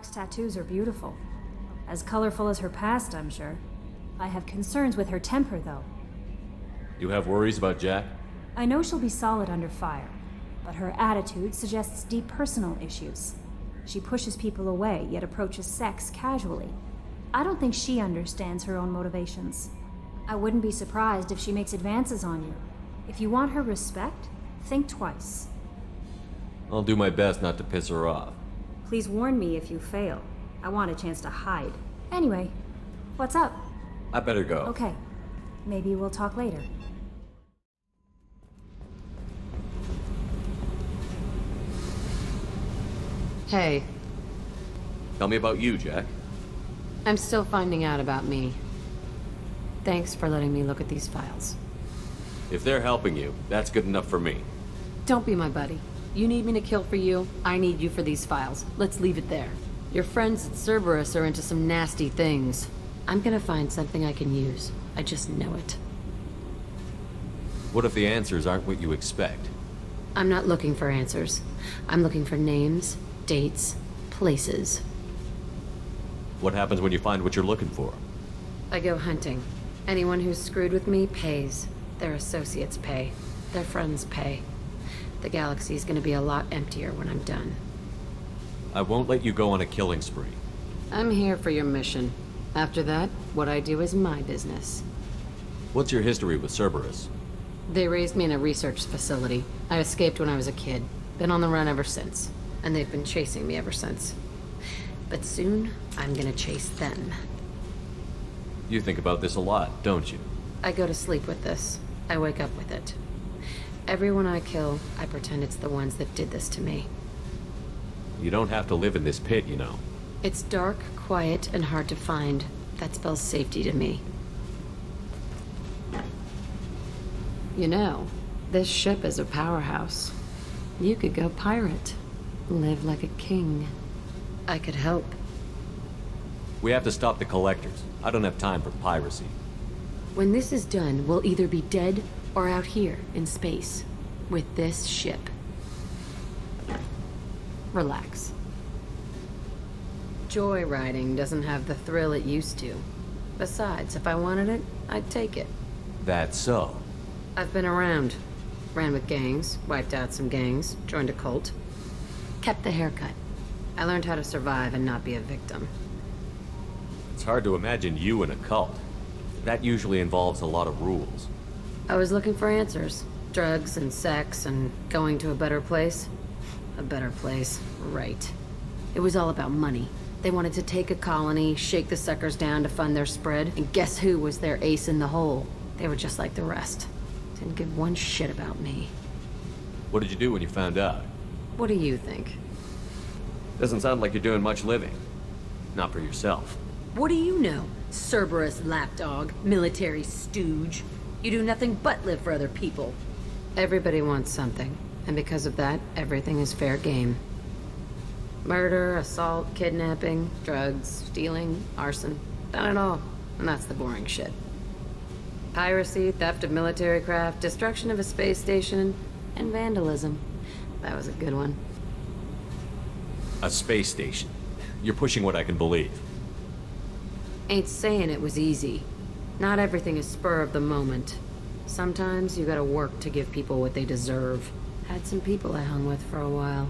Jack's tattoos are beautiful. As colorful as her past, I'm sure. I have concerns with her temper, though. You have worries about Jack? I know she'll be solid under fire, but her attitude suggests deep personal issues. She pushes people away, yet approaches sex casually. I don't think she understands her own motivations. I wouldn't be surprised if she makes advances on you. If you want her respect, think twice. I'll do my best not to piss her off. Please warn me if you fail. I want a chance to hide. Anyway, what's up? I better go. Okay. Maybe we'll talk later. Hey, Tell me about you, Jack. I'm still finding out about me. Thanks for letting me look at these files. If they're helping you, that's good enough for me. Don't be my buddy. You need me to kill for you, I need you for these files. Let's leave it there. Your friends at Cerberus are into some nasty things. I'm gonna find something I can use. I just know it. What if the answers aren't what you expect? I'm not looking for answers. I'm looking for names, dates, places. What happens when you find what you're looking for? I go hunting. Anyone who's screwed with me pays. Their associates pay. Their friends pay. The galaxy's gonna be a lot emptier when I'm done. I won't let you go on a killing spree. I'm here for your mission. After that, what I do is my business. What's your history with Cerberus? They raised me in a research facility. I escaped when I was a kid. Been on the run ever since. And they've been chasing me ever since. But soon, I'm gonna chase them. You think about this a lot, don't you? I go to sleep with this. I wake up with it. Everyone I kill, I pretend it's the ones that did this to me. You don't have to live in this pit, you know. It's dark, quiet, and hard to find. That spells safety to me. You know, this ship is a powerhouse. You could go pirate. Live like a king. I could help. We have to stop the collectors. I don't have time for piracy. When this is done, we'll either be dead or out here in space. With this ship. Relax. Joyriding doesn't have the thrill it used to. Besides, if I wanted it, I'd take it. That's so. I've been around. Ran with gangs, wiped out some gangs, joined a cult. Kept the haircut. I learned how to survive and not be a victim. It's hard to imagine you in a cult. That usually involves a lot of rules. I was looking for answers. Drugs and sex and going to a better place. A better place, right. It was all about money. They wanted to take a colony, shake the suckers down to fund their spread, and guess who was their ace in the hole? They were just like the rest. Didn't give one shit about me. What did you do when you found out? What do you think? Doesn't sound like you're doing much living. Not for yourself. What do you know? Cerberus lapdog, military stooge. You do nothing but live for other people. Everybody wants something, and because of that, everything is fair game. Murder, assault, kidnapping, drugs, stealing, arson. Done it all, and that's the boring shit. Piracy, theft of military craft, destruction of a space station, and vandalism. That was a good one. A space station. You're pushing what I can believe. Ain't saying it was easy. Not everything is spur of the moment. Sometimes you gotta work to give people what they deserve. Had some people I hung with for a while.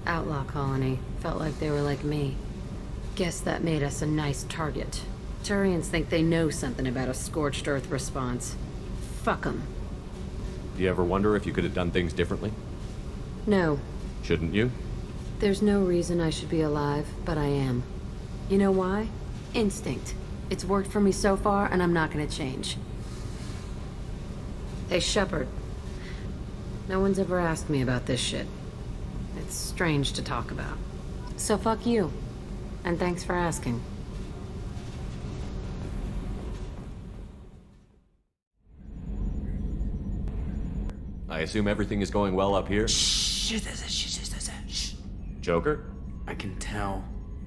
Outlaw colony. Felt like they were like me. Guess that made us a nice target. Turians think they know something about a scorched earth response. Fuck 'em. Do you ever wonder if you could have done things differently? No. Shouldn't you? There's no reason I should be alive, but I am. You know why? Instinct. It's worked for me so far, and I'm not gonna change. Hey, Shepard. No one's ever asked me about this shit. It's strange to talk about. So fuck you. And thanks for asking. I assume everything is going well up here? Shh. Joker? I can tell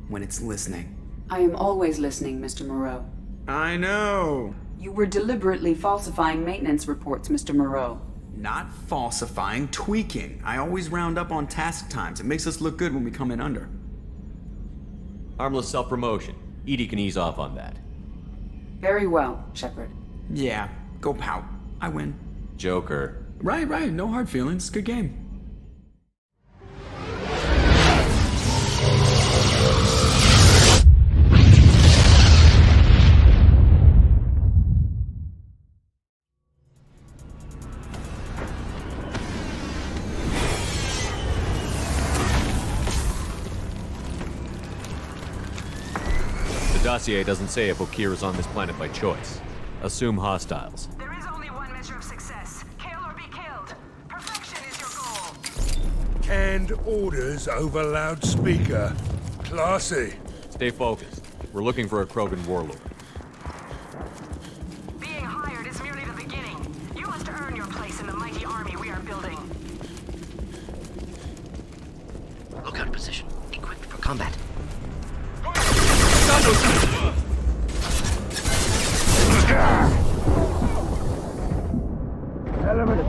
when it's listening. I am always listening, Mr. Moreau. I know. You were deliberately falsifying maintenance reports, Mr. Moreau. Not falsifying, tweaking. I always round up on task times. It makes us look good when we come in under. Harmless self-promotion. Edie can ease off on that. Very well, Shepard. Yeah, go pout. I win. Joker. Right, no hard feelings. Good game. The dossier doesn't say if Okeer is on this planet by choice. Assume hostiles. There is only one measure of success. Kill or be killed. Perfection is your goal. Canned orders over loudspeaker. Classy. Stay focused. We're looking for a Krogan warlord. Being hired is merely the beginning. You must earn your place in the mighty army we are building. Lookout position. Equipped for combat.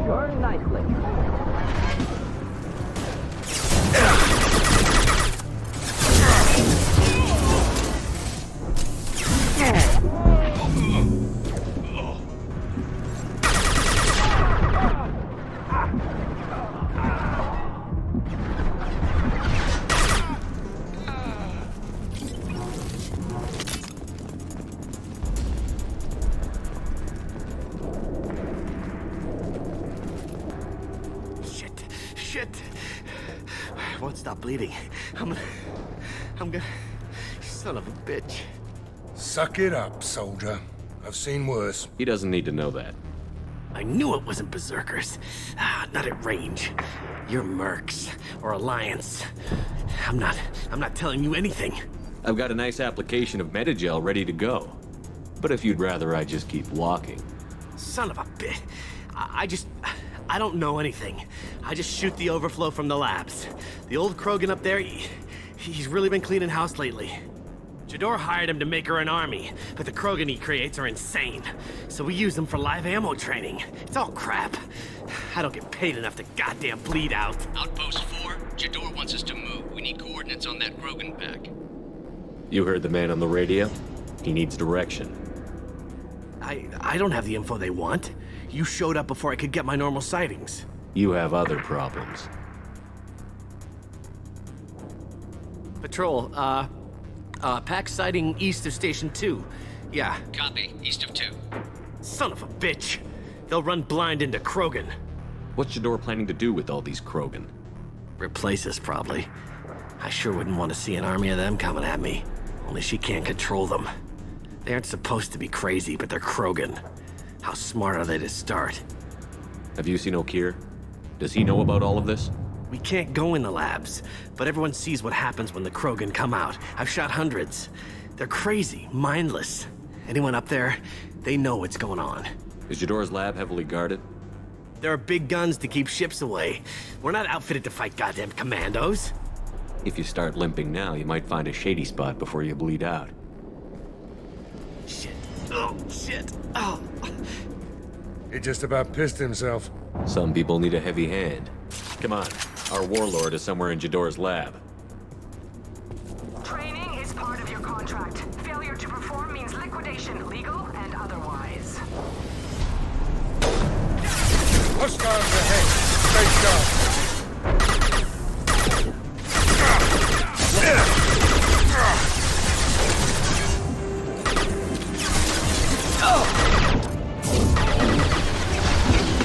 Burn nicely. Shit. Won't stop bleeding. I'm gonna... Son of a bitch. Suck it up, soldier. I've seen worse. He doesn't need to know that. I knew it wasn't Berserkers. Not at range. You're Mercs. Or Alliance. I'm not telling you anything. I've got a nice application of Metagel ready to go. But if you'd rather I just keep walking. Son of a bitch. I don't know anything. I just shoot the overflow from the labs. The old Krogan up there, he's really been cleaning house lately. Jador hired him to make her an army, but the Krogan he creates are insane. So we use them for live ammo training. It's all crap. I don't get paid enough to goddamn bleed out. Outpost 4, Jador wants us to move. We need coordinates on that Krogan pack. You heard the man on the radio? He needs direction. I don't have the info they want. You showed up before I could get my normal sightings. You have other problems. Patrol, pack sighting east of Station 2. Yeah. Copy. East of 2. Son of a bitch. They'll run blind into Krogan. What's Jador planning to do with all these Krogan? Replace us, probably. I sure wouldn't want to see an army of them coming at me. Only she can't control them. They aren't supposed to be crazy, but they're Krogan. How smart are they to start? Have you seen Okeer? Does he know about all of this? We can't go in the labs, but everyone sees what happens when the Krogan come out. I've shot hundreds. They're crazy, mindless. Anyone up there, they know what's going on. Is Jador's lab heavily guarded? There are big guns to keep ships away. We're not outfitted to fight goddamn commandos. If you start limping now, you might find a shady spot before you bleed out. Shit. Oh, shit. Oh. He just about pissed himself. Some people need a heavy hand. Come on, our warlord is somewhere in Jador's lab. Training is part of your contract. Failure to perform means liquidation, legal and otherwise. Hostiles ahead. Stay sharp.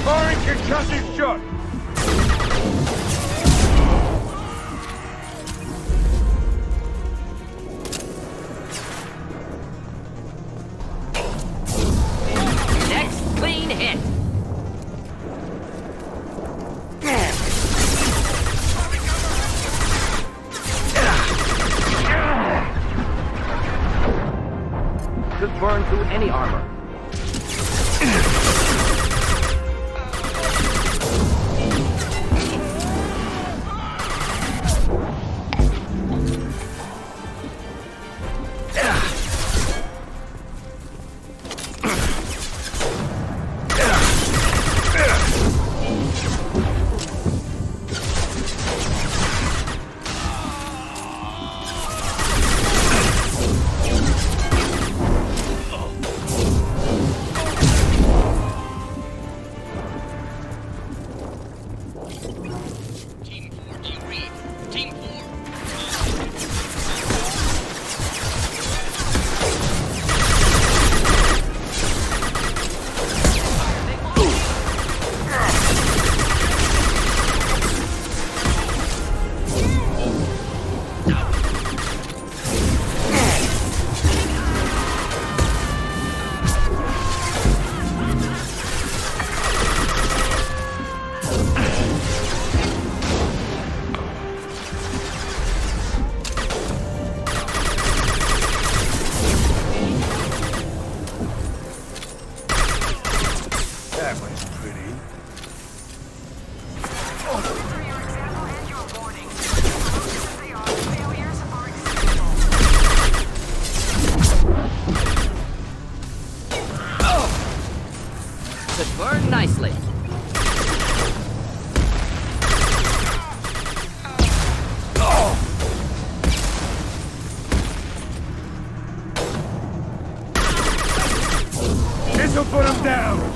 Firing concussive shot. Next clean hit. Could burn through any armor. Burn nicely. This'll put him down!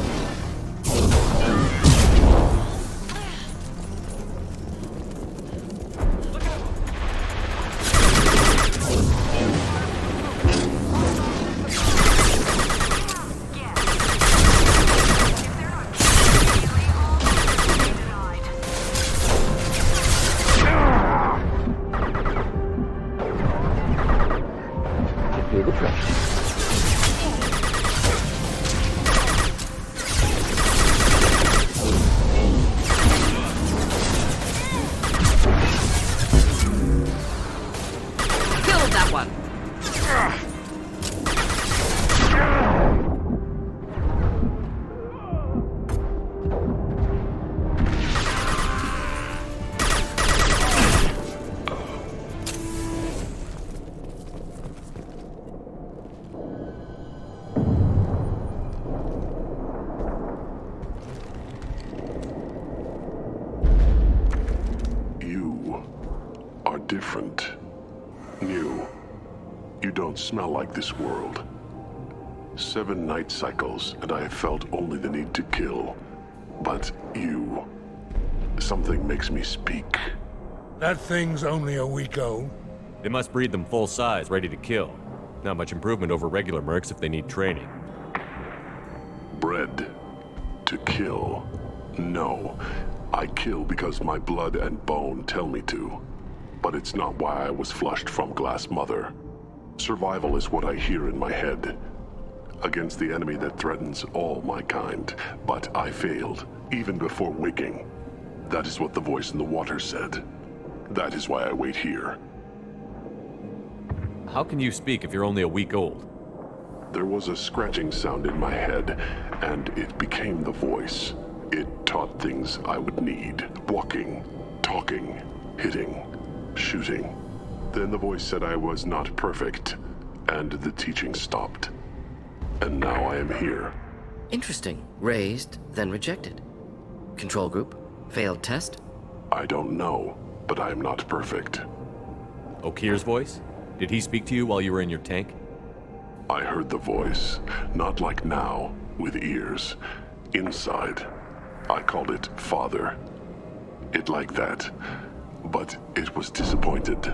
Different. New. You don't smell like this world. 7 night cycles, and I have felt only the need to kill. But you... something makes me speak. That thing's only a week old. They must breed them full size, ready to kill. Not much improvement over regular mercs if they need training. Bred to kill. No. I kill because my blood and bone tell me to. But it's not why I was flushed from Glass Mother. Survival is what I hear in my head. Against the enemy that threatens all my kind. But I failed, even before waking. That is what the voice in the water said. That is why I wait here. How can you speak if you're only a week old? There was a scratching sound in my head, and it became the voice. It taught things I would need. Walking, talking, hitting, shooting. Then the voice said I was not perfect, and the teaching stopped. And now I am here. Interesting. Raised, then rejected. Control group? Failed test? I don't know, but I am not perfect. Okir's voice? Did he speak to you while you were in your tank? I heard the voice, not like now, with ears. Inside. I called it Father. It like that. But it was disappointed.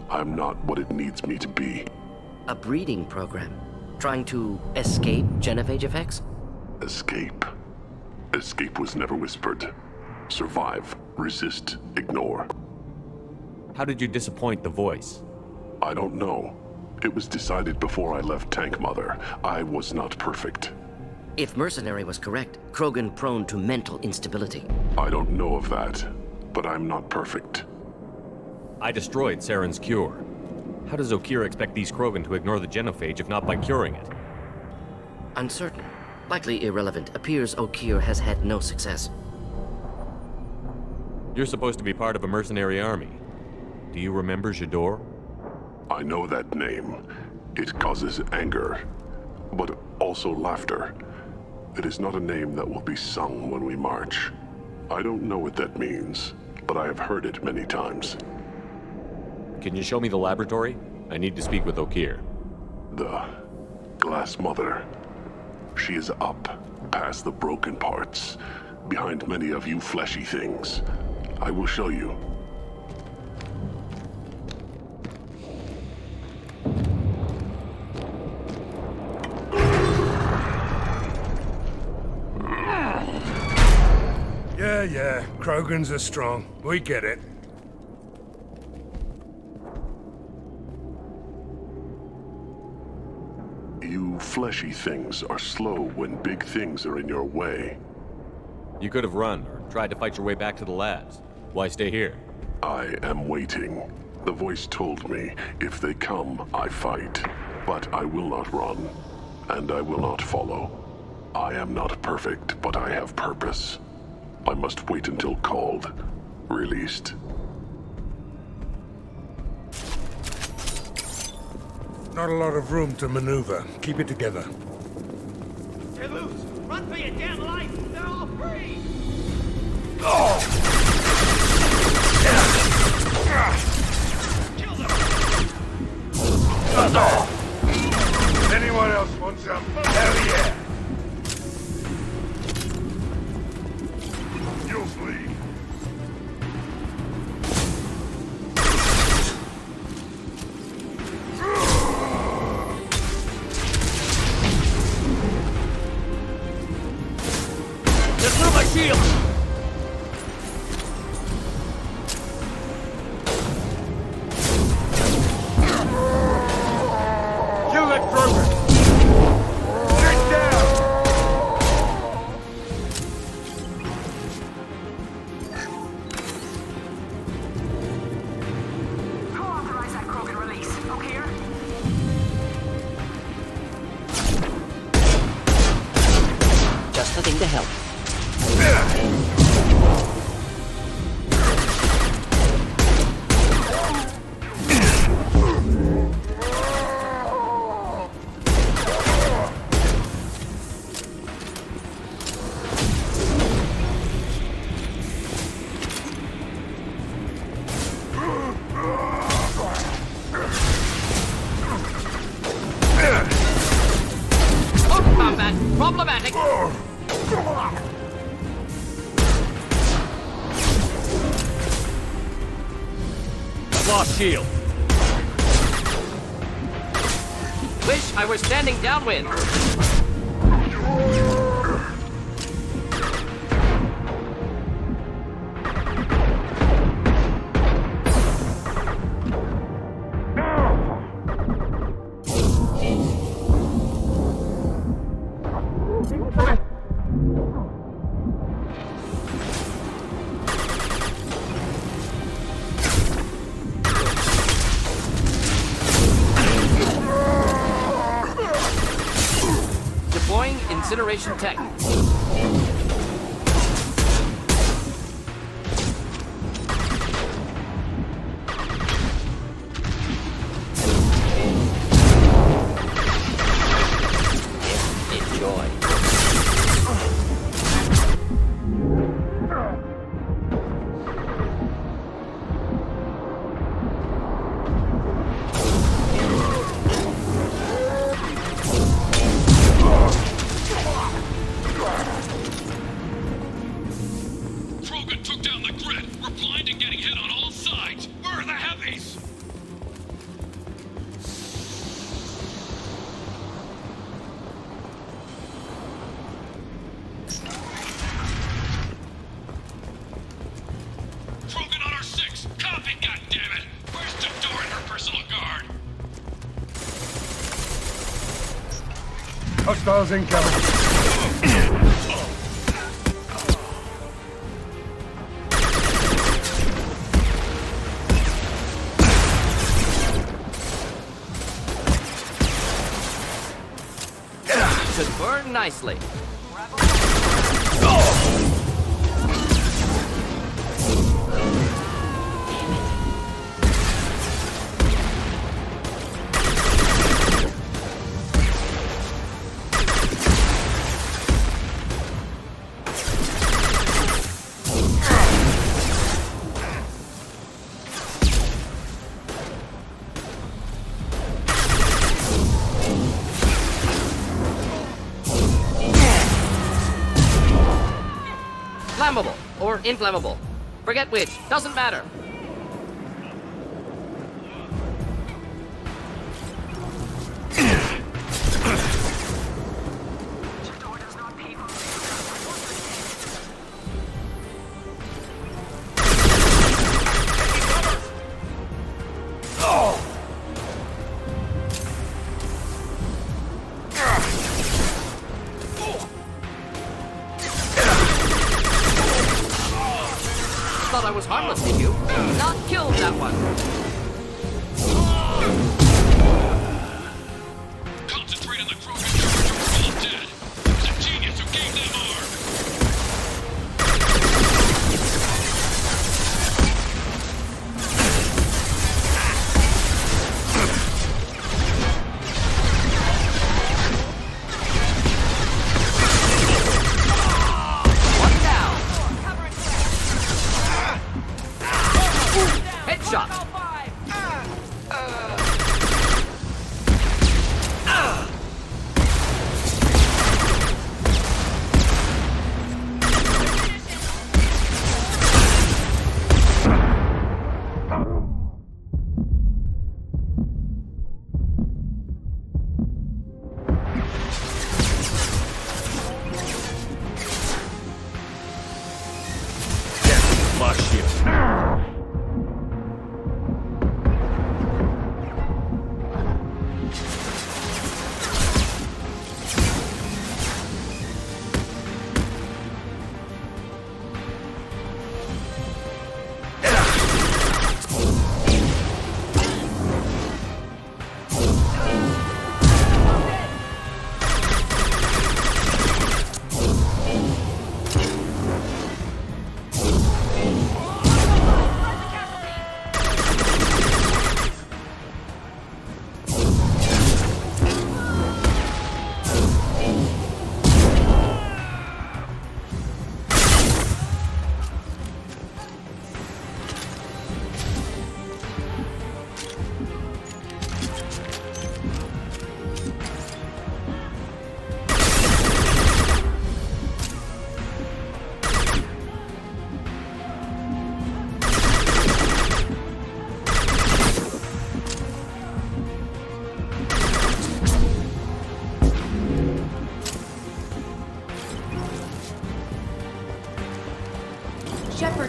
I'm not what it needs me to be. A breeding program? Trying to escape genophage effects? Escape. Escape was never whispered. Survive, resist, ignore. How did you disappoint the voice? I don't know. It was decided before I left Tank Mother. I was not perfect. If Mercenary was correct, Krogan prone to mental instability. I don't know of that, but I'm not perfect. I destroyed Saren's cure. How does Okir expect these Krogan to ignore the genophage if not by curing it? Uncertain. Likely irrelevant. Appears Okir has had no success. You're supposed to be part of a mercenary army. Do you remember J'dor? I know that name. It causes anger, but also laughter. It is not a name that will be sung when we march. I don't know what that means, but I have heard it many times. Can you show me the laboratory? I need to speak with Okir. The Glass Mother. She is up, past the broken parts, behind many of you fleshy things. I will show you. Yeah, Krogans are strong. We get it. You fleshy things are slow when big things are in your way. You could have run, or tried to fight your way back to the labs. Why stay here? I am waiting. The voice told me, if they come, I fight. But I will not run, and I will not follow. I am not perfect, but I have purpose. I must wait until called, released. Not a lot of room to maneuver. Keep it together. Stay loose! Run for your damn life! They're all free! Kill them! Anyone else want some? Hell yeah! You'll flee. Just through my shield! Kill that Krogan! Get down! Who authorized that Krogan release? O'Keir? Just the thing to help. Combat problematic. Lost shield. Wish I were standing downwind. Deploying incineration tech. Enjoy. Krogan took down the grid. We're blind and getting hit on all sides. Where are the heavies? Krogan on our 6. Copy, goddammit. Where's Jador and her personal guard? Hostiles incoming. Should burn nicely. Flammable or inflammable. Forget which. Doesn't matter. Jador does not pay for Thought I was harmless, did you? Not killed that one. Concentrate on the Krogan. You're all dead. It was a genius who gave them arm.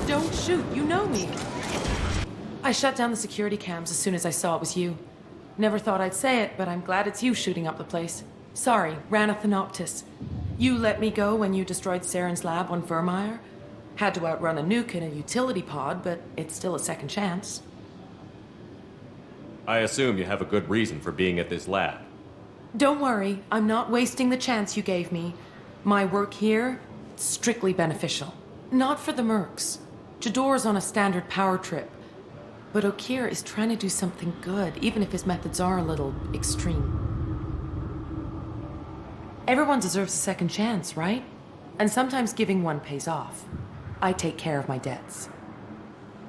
Don't shoot, you know me. I shut down the security cams as soon as I saw it was you. Never thought I'd say it, but I'm glad it's you shooting up the place. Sorry, Rana Thanoptis. You let me go when you destroyed Saren's lab on Vermeer. Had to outrun a nuke in a utility pod, but it's still a second chance. I assume you have a good reason for being at this lab. Don't worry, I'm not wasting the chance you gave me. My work here, strictly beneficial. Not for the mercs. Jador's on a standard power trip. But Okeer is trying to do something good, even if his methods are a little extreme. Everyone deserves a second chance, right? And sometimes giving one pays off. I take care of my debts.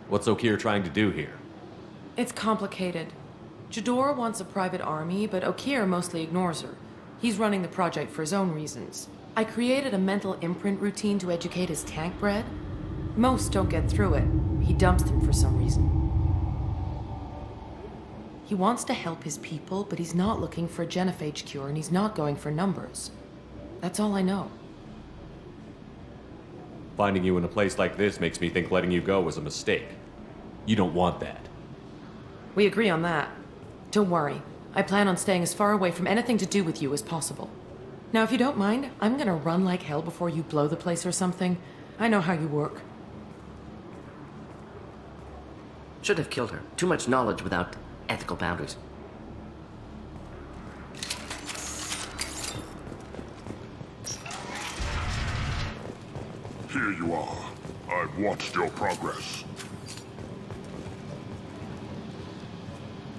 What's Okeer trying to do here? It's complicated. Jador wants a private army, but Okeer mostly ignores her. He's running the project for his own reasons. I created a mental imprint routine to educate his tank bred. Most don't get through it. He dumps them for some reason. He wants to help his people, but he's not looking for a genophage cure, and he's not going for numbers. That's all I know. Finding you in a place like this makes me think letting you go was a mistake. You don't want that. We agree on that. Don't worry. I plan on staying as far away from anything to do with you as possible. Now, if you don't mind, I'm gonna run like hell before you blow the place or something. I know how you work. Should have killed her. Too much knowledge without ethical boundaries. Here you are. I've watched your progress.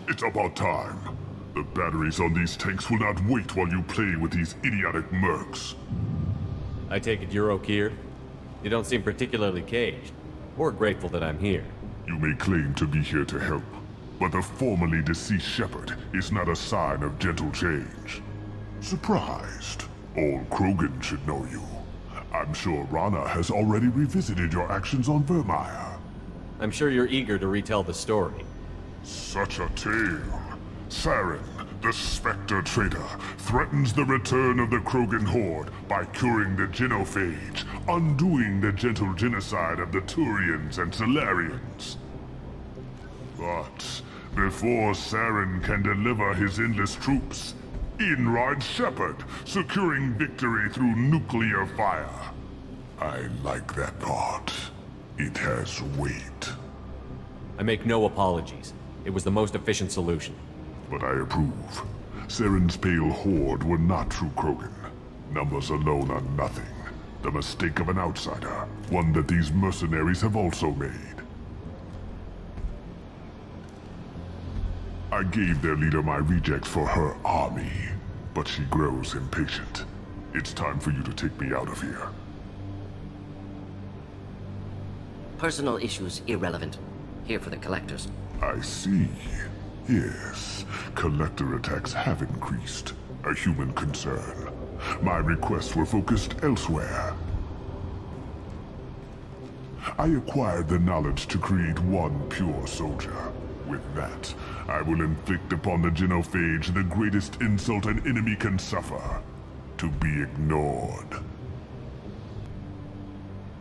It's about time. The batteries on these tanks will not wait while you play with these idiotic mercs. I take it you're Okeer? You don't seem particularly caged, or grateful that I'm here. You may claim to be here to help, but the formerly deceased Shepard is not a sign of gentle change. Surprised? All Krogan should know you. I'm sure Rana has already revisited your actions on Vermeer. I'm sure you're eager to retell the story. Such a tale. Saren, the Spectre traitor, threatens the return of the Krogan horde by curing the genophage, undoing the gentle genocide of the Turians and Solarians. But before Saren can deliver his endless troops, in rides Shepard, securing victory through nuclear fire. I like that part. It has weight. I make no apologies. It was the most efficient solution. But I approve. Saren's pale horde were not true Krogan. Numbers alone are nothing. The mistake of an outsider, one that these mercenaries have also made. I gave their leader my rejects for her army, but she grows impatient. It's time for you to take me out of here. Personal issues irrelevant. Here for the collectors. I see. Yes, collector attacks have increased. A human concern. My requests were focused elsewhere. I acquired the knowledge to create one pure soldier. With that, I will inflict upon the genophage the greatest insult an enemy can suffer. To be ignored.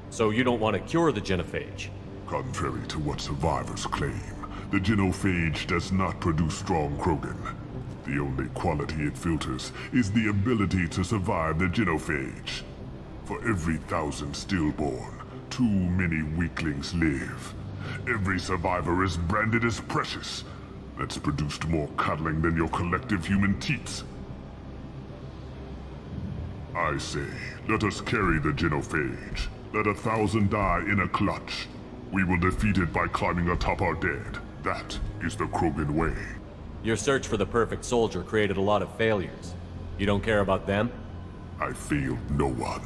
So you don't want to cure the genophage? Contrary to what survivors claim, the genophage does not produce strong Krogan. The only quality it filters is the ability to survive the genophage. For every 1,000 stillborn, too many weaklings live. Every survivor is branded as precious. That's produced more cuddling than your collective human teats. I say, let us carry the genophage. Let 1,000 die in a clutch. We will defeat it by climbing atop our dead. That is the Krogan way. Your search for the perfect soldier created a lot of failures. You don't care about them? I failed no one.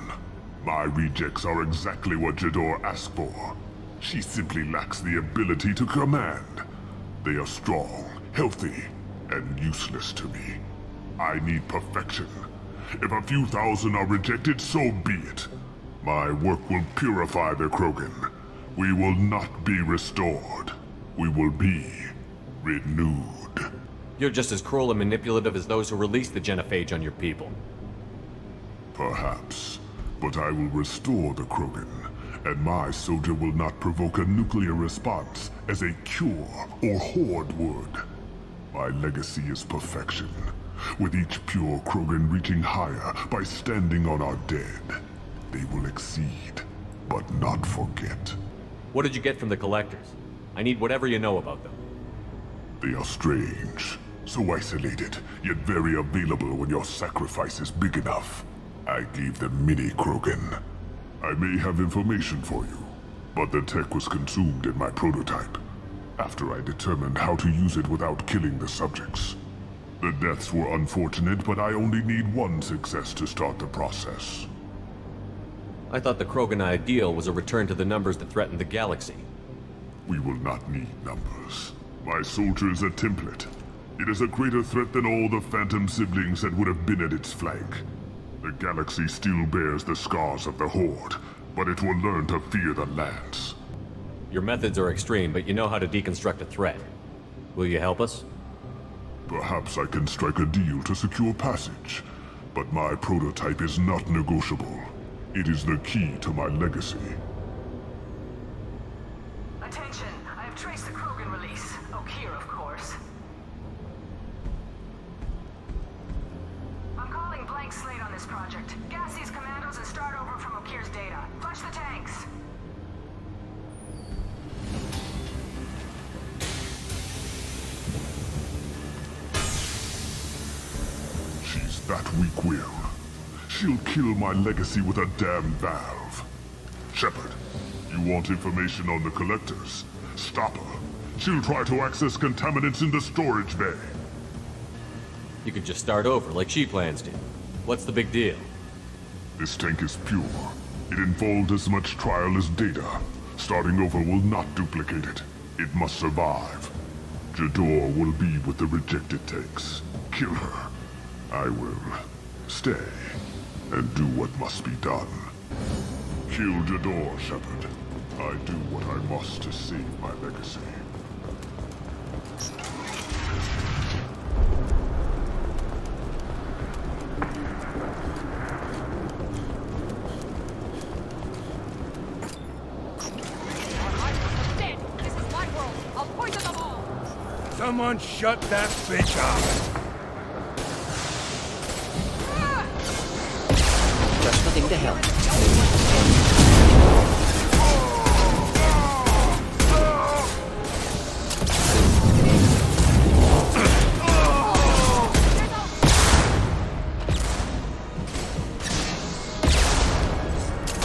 My rejects are exactly what Jador asked for. She simply lacks the ability to command. They are strong, healthy, and useless to me. I need perfection. If a few thousand are rejected, so be it. My work will purify the Krogan. We will not be restored. We will be renewed. You're just as cruel and manipulative as those who released the genophage on your people. Perhaps. But I will restore the Krogan, And my soldier will not provoke a nuclear response as a cure or horde would. My legacy is perfection, with each pure Krogan reaching higher by standing on our dead. They will exceed, but not forget. What did you get from the Collectors? I need whatever you know about them. They are strange, so isolated, yet very available when your sacrifice is big enough. I gave them mini Krogan. I may have information for you, but the tech was consumed in my prototype, after I determined how to use it without killing the subjects. The deaths were unfortunate, but I only need one success to start the process. I thought the Krogan ideal was a return to the numbers that threatened the galaxy. We will not need numbers. My soldier is a template. It is a greater threat than all the Phantom siblings that would have been at its flank. The galaxy still bears the scars of the Horde, but it will learn to fear the Lance. Your methods are extreme, but you know how to deconstruct a threat. Will you help us? Perhaps I can strike a deal to secure passage, but my prototype is not negotiable. It is the key to my legacy. Attention, I have traced the Krogan release. Okeer, of course. I'm calling blank slate on this project. Gas these commandos and start over from Okeer's data. Flush the tanks. She's that weak-willed. She'll kill my legacy with a damn valve. Shepard, you want information on the Collectors? Stop her. She'll try to access contaminants in the storage bay. You could just start over, like she plans to. What's the big deal? This tank is pure. It involved as much trial as data. Starting over will not duplicate it. It must survive. Jador will be with the rejected tanks. Kill her. I will stay and do what must be done. Kill Jador, Shepard. I do what I must to save my legacy. This is my world. I'll poison them all. Someone shut that bitch up! Just the thing to help.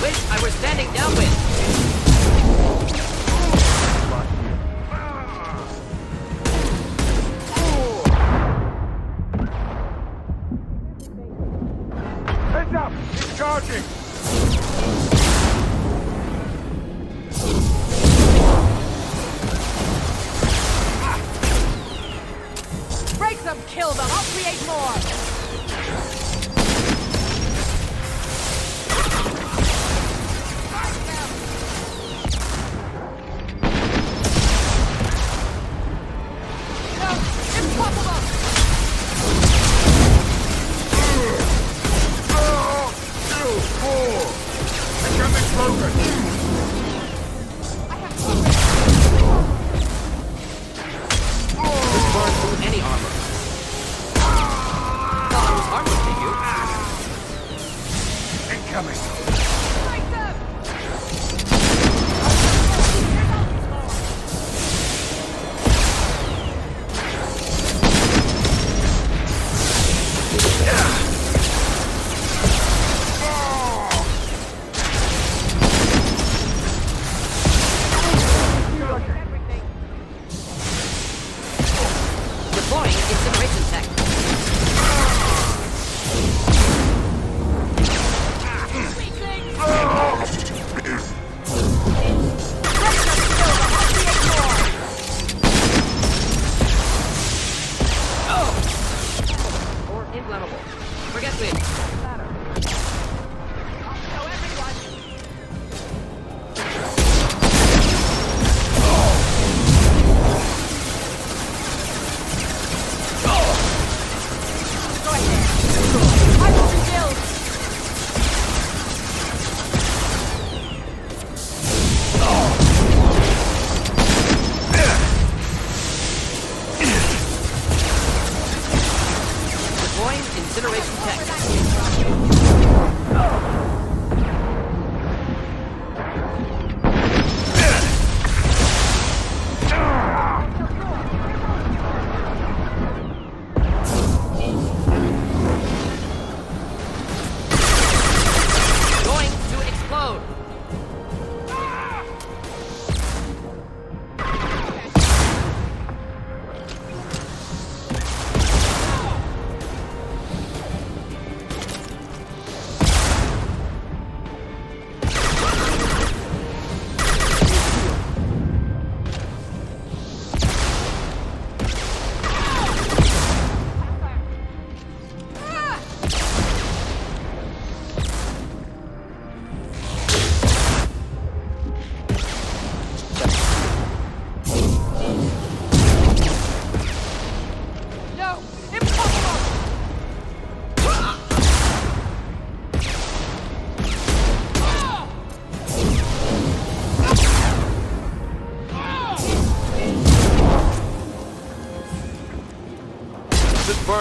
Wish I were standing downwind. Heads up! He's charging! Break them, kill them. I'll create more. No, impossible. Incoming Krogan! This burns through any armor. Thought I was harmless to you. Incoming! Break them. Deploying incineration tech. Weaklings.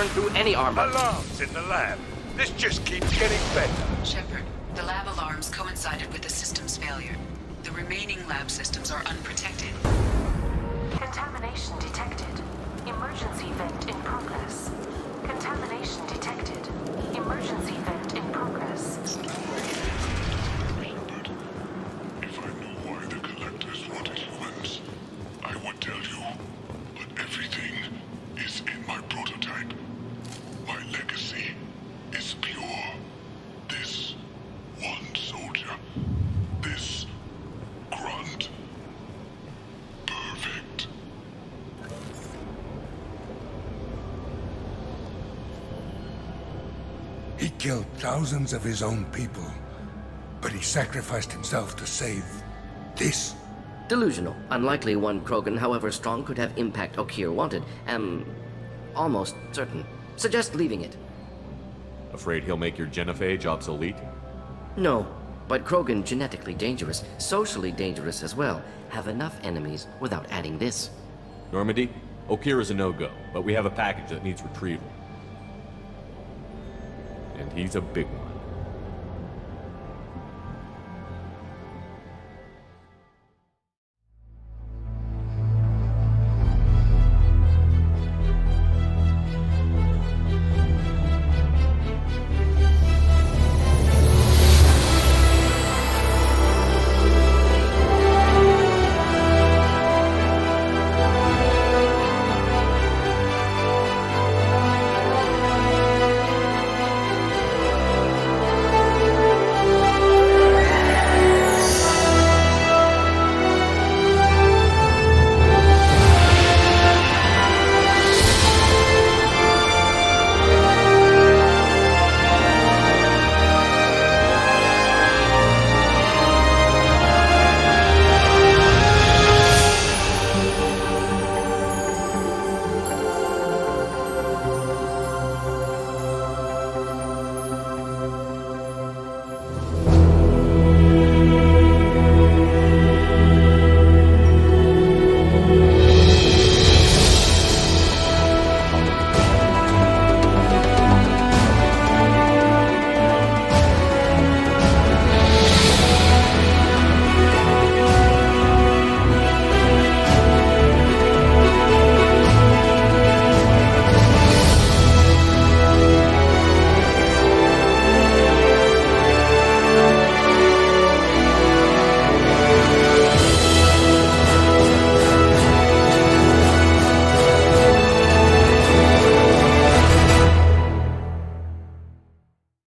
burn through any armor. Alarms in the lab. This just keeps getting better. Shepard, the lab alarms coincided with the system's failure. The remaining lab systems are unprotected. Contamination detected. Emergency vent in progress. Contamination detected. Emergency vent in progress. Shepard, if I knew why the Collectors wanted humans, I would tell you. But everything is in my prototype. My legacy is pure. This one soldier. This grunt. Perfect. He killed thousands of his own people, but he sacrificed himself to save this. Delusional. Unlikely one Krogan, however strong, could have impact Okeer wanted. Am almost certain. Suggest leaving it. Afraid he'll make your genophage obsolete? No, but Krogan genetically dangerous, socially dangerous as well. Have enough enemies without adding this. Normandy, Okeer is a no-go, but we have a package that needs retrieval. And he's a big one.